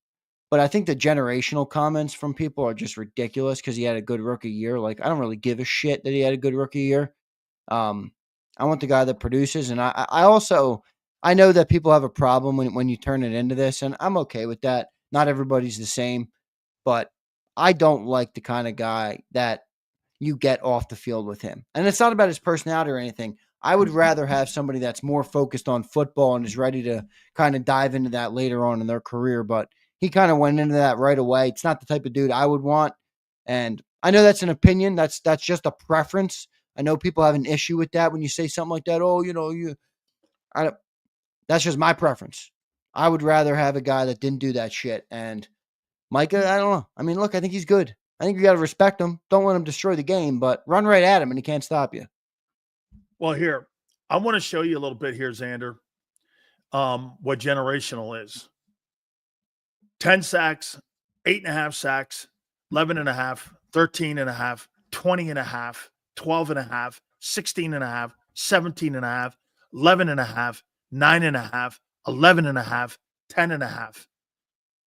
Speaker 2: but I think the generational comments from people are just ridiculous because he had a good rookie year. Like, I don't really give a shit that he had a good rookie year. I want the guy that produces, and I also I know that people have a problem when you turn it into this, and I'm okay with that. Not everybody's the same, but I don't like the kind of guy that you get off the field with him. And it's not about his personality or anything. I would rather have somebody that's more focused on football and is ready to kind of dive into that later on in their career. But he kind of went into that right away. It's not the type of dude I would want. And I know that's an opinion. That's just a preference. I know people have an issue with that when you say something like that. Oh, that's just my preference. I would rather have a guy that didn't do that shit. And Micah, I don't know. I mean, look, I think he's good. I think you got to respect him. Don't let him destroy the game, but run right at him and he can't stop you.
Speaker 1: Well, here, I want to show you a little bit here, Zander, what generational is. 10 sacks, 8.5 sacks, 11.5, 13.5, 20.5, 12.5, 16.5, 17.5, 11.5, 9.5, 11.5, 10.5.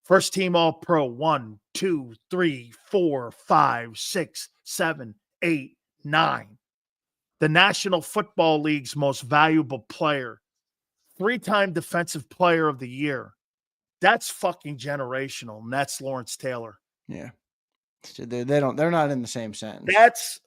Speaker 1: First team all pro 1, 2, 3, 4, 5, 6, 7, 8, 9. The National Football League's most valuable player, 3-time defensive player of the year. That's fucking generational, and that's Lawrence Taylor.
Speaker 2: Yeah. They're not in the same sentence.
Speaker 1: That's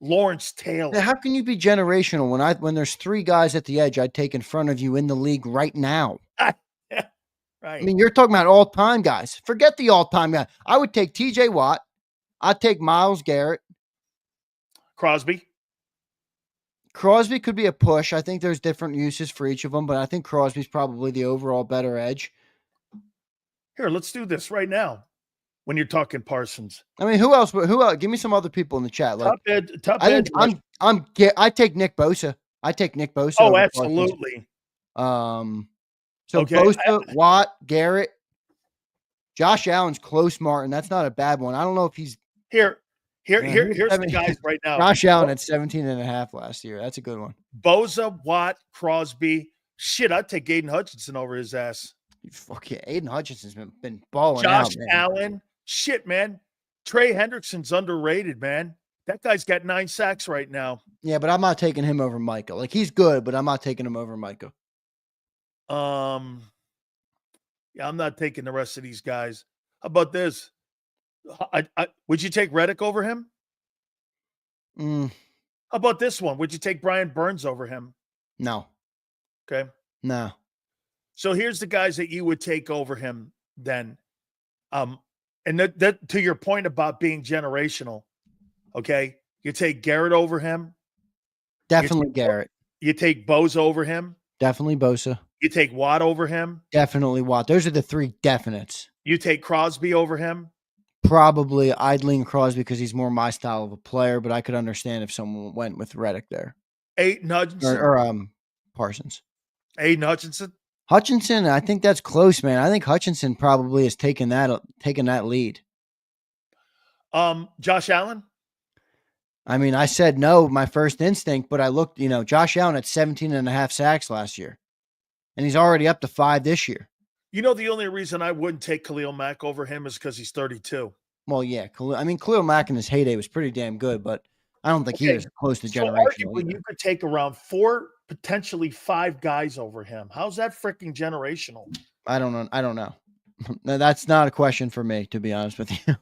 Speaker 1: Lawrence Taylor.
Speaker 2: How can you be generational when there's 3 guys at the edge I'd take in front of you in the league right now?
Speaker 1: Right.
Speaker 2: I mean, you're talking about all-time guys. Forget the all-time guy. I would take TJ Watt. I'd take Myles Garrett.
Speaker 1: Crosby
Speaker 2: could be a push. I think there's different uses for each of them, but I think Crosby's probably the overall better edge.
Speaker 1: Here, let's do this right now. When you're talking Parsons,
Speaker 2: I mean, who else? Give me some other people in the chat. Like, I take Nick Bosa.
Speaker 1: Oh, absolutely.
Speaker 2: So okay. Bosa, Watt, Garrett, Josh Allen's close, Martin. That's not a bad one. I don't know if he's
Speaker 1: here's the guys right now.
Speaker 2: Josh Allen at 17.5 last year. That's a good one.
Speaker 1: Bosa, Watt, Crosby. Shit, I'd take Aiden Hutchinson over his ass.
Speaker 2: Fuck yeah, Aiden Hutchinson's been balling
Speaker 1: out.
Speaker 2: Josh
Speaker 1: Allen. Shit, man. Trey Hendrickson's underrated, man. That guy's got 9 sacks right now.
Speaker 2: Yeah, but I'm not taking him over Micah. Like, he's good, but I'm not taking him over Micah.
Speaker 1: Yeah, I'm not taking the rest of these guys. How about this? Would you take Reddick over him? How about this one? Would you take Brian Burns over him?
Speaker 2: No.
Speaker 1: Okay.
Speaker 2: No.
Speaker 1: So here's the guys that you would take over him then. And that to your point about being generational, okay? You take Garrett over him.
Speaker 2: Definitely Garrett.
Speaker 1: You take Bosa over him.
Speaker 2: Definitely Bosa.
Speaker 1: You take Watt over him.
Speaker 2: Definitely Watt. Those are the 3 definites.
Speaker 1: You take Crosby over him.
Speaker 2: Probably I'd lean Crosby because he's more my style of a player, but I could understand if someone went with Reddick there.
Speaker 1: Aiden Hutchinson.
Speaker 2: Or Parsons.
Speaker 1: Aiden Hutchinson.
Speaker 2: Hutchinson, I think that's close, man. I think Hutchinson probably has taken that lead.
Speaker 1: Josh Allen?
Speaker 2: I mean, I said no, my first instinct, but I looked, Josh Allen at 17.5 sacks last year. And he's already up to 5 this year.
Speaker 1: The only reason I wouldn't take Khalil Mack over him is because he's 32.
Speaker 2: Well, yeah. Khalil Mack in his heyday was pretty damn good, but I don't think he was close to generational.
Speaker 1: Arguably, you could take around 4, potentially 5 guys over him. How's that freaking generational?
Speaker 2: I don't know. No, that's not a question for me, to be honest with you.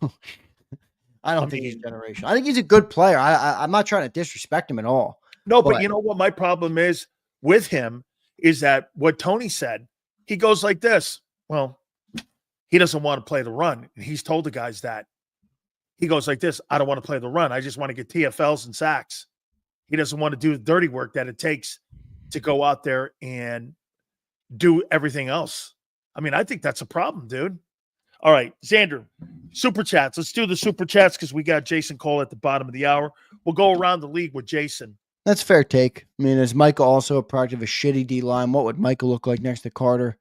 Speaker 2: I don't think he's generational. I think he's a good player. I'm not trying to disrespect him at all.
Speaker 1: No, but you know what my problem is with him is that what Tony said, he goes like this. Well, he doesn't want to play the run. And he's told the guys that. He goes like this, I don't want to play the run. I just want to get TFLs and sacks. He doesn't want to do the dirty work that it takes to go out there and do everything else. I mean, I think that's a problem, dude. All right, Zander, super chats. Let's do the super chats because we got Jason Cole at the bottom of the hour. We'll go around the league with Jason.
Speaker 2: That's a fair take. I mean, is Michael also a product of a shitty D-line? What would Michael look like next to Carter?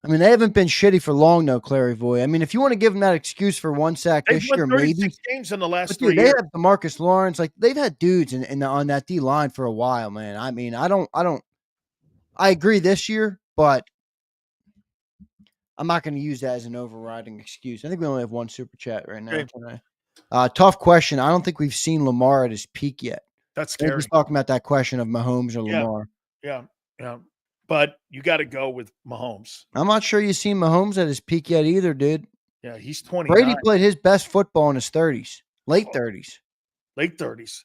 Speaker 2: I mean, they haven't been shitty for long, though, Claryvoy. I mean, if you want to give them that excuse for one sack this year, maybe.
Speaker 1: 36 games in the last 3
Speaker 2: dude,
Speaker 1: years.
Speaker 2: They have DeMarcus Lawrence. Like, they've had dudes on that D-line for a while, man. I mean, I agree this year, but I'm not going to use that as an overriding excuse. I think we only have one super chat right now. Okay. Tough question. I don't think we've seen Lamar at his peak yet.
Speaker 1: That's scary.
Speaker 2: He's talking about that question of Mahomes or Lamar.
Speaker 1: Yeah. But you got to go with Mahomes.
Speaker 2: I'm not sure you've seen Mahomes at his peak yet either, dude.
Speaker 1: Yeah, he's 29.
Speaker 2: Brady played his best football in his 30s, late 30s.
Speaker 1: Late 30s.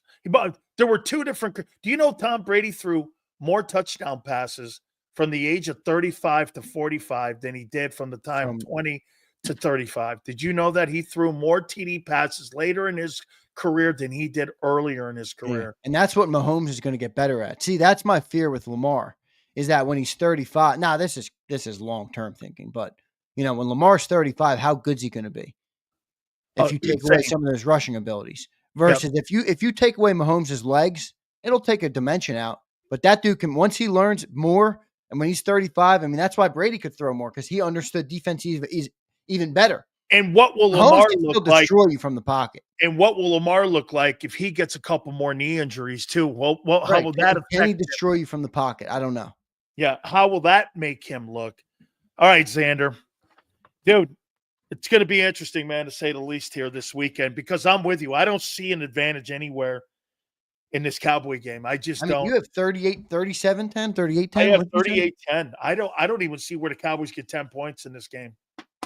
Speaker 1: There were two different. Do you know Tom Brady threw more touchdown passes from the age of 35 to 45 than he did from the time of 20 to 35? Did you know that he threw more TD passes later in his career than he did earlier in his career?
Speaker 2: Yeah. And that's what Mahomes is going to get better at. See, that's my fear with Lamar, is that when he's 35, now this is long-term thinking, but when Lamar's 35, how good's he going to be? If you take away some of those rushing abilities versus if you take away Mahomes' legs, it'll take a dimension out. But that dude can, once he learns more, and when he's 35, I mean, that's why Brady could throw more, because he understood defense even better.
Speaker 1: And what will Lamar look like?
Speaker 2: Destroy you from the pocket.
Speaker 1: And what will Lamar look like if he gets a couple more knee injuries too? Well, how will that affect him?
Speaker 2: Can he destroy you from the pocket? I don't know.
Speaker 1: Yeah, how will that make him look? All right, Zander. Dude, it's going to be interesting, man, to say the least here this weekend, because I'm with you. I don't see an advantage anywhere in this Cowboy game. I don't.
Speaker 2: You have 38, 37-10, 38-10.
Speaker 1: I have 38-10. I don't even see where the Cowboys get 10 points in this game.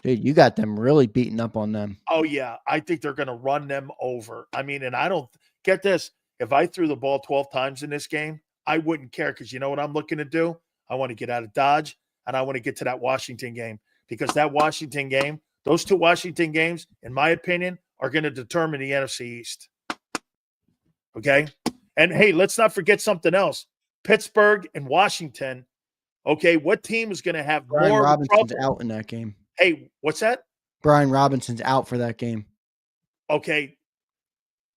Speaker 2: Dude, you got them really beating up on them.
Speaker 1: Oh, yeah. I think they're going to run them over. I mean, and I don't – get this. If I threw the ball 12 times in this game, I wouldn't care, because you know what I'm looking to do? I want to get out of Dodge, and I want to get to that Washington game, because that Washington game, those two Washington games, in my opinion, are going to determine the NFC East. Okay? And, hey, let's not forget something else. Pittsburgh and Washington, okay, what team is going to have
Speaker 2: Brian
Speaker 1: more
Speaker 2: Robinson's
Speaker 1: trouble?
Speaker 2: Out in that game.
Speaker 1: Hey, what's that?
Speaker 2: Brian Robinson's out for that game.
Speaker 1: Okay.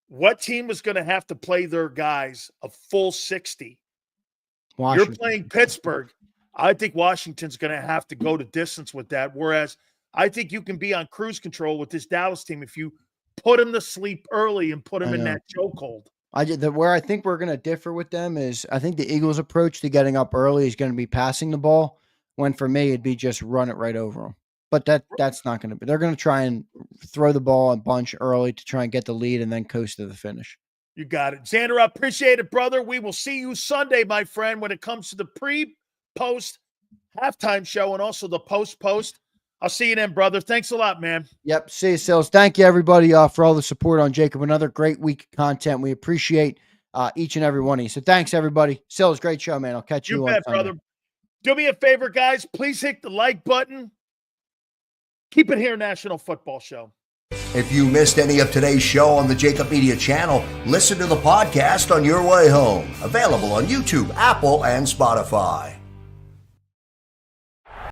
Speaker 1: What team is going to have to play their guys a full 60?
Speaker 2: Washington.
Speaker 1: You're playing Pittsburgh. I think Washington's going to have to go the distance with that, whereas I think you can be on cruise control with this Dallas team if you put them to sleep early and put them in that chokehold.
Speaker 2: Where I think we're going to differ with them is I think the Eagles' approach to getting up early is going to be passing the ball, when for me it'd be just run it right over them. But that's not going to be. They're going to try and throw the ball a bunch early to try and get the lead and then coast to the finish.
Speaker 1: You got it. Zander, I appreciate it, brother. We will see you Sunday, my friend, when it comes to the pre-post halftime show and also the post-post. I'll see you then, brother. Thanks a lot, man.
Speaker 2: Yep. See you, Silz. Thank you, everybody, for all the support on JAKIB. Another great week of content. We appreciate each and every one of you. So thanks, everybody. Silz, great show, man. I'll catch you on
Speaker 1: bet,
Speaker 2: Sunday.
Speaker 1: Brother. Do me a favor, guys. Please hit the like button. Keep it here, National Football Show.
Speaker 3: If you missed any of today's show on the JAKIB Media channel, listen to the podcast on your way home. Available on YouTube, Apple, and Spotify.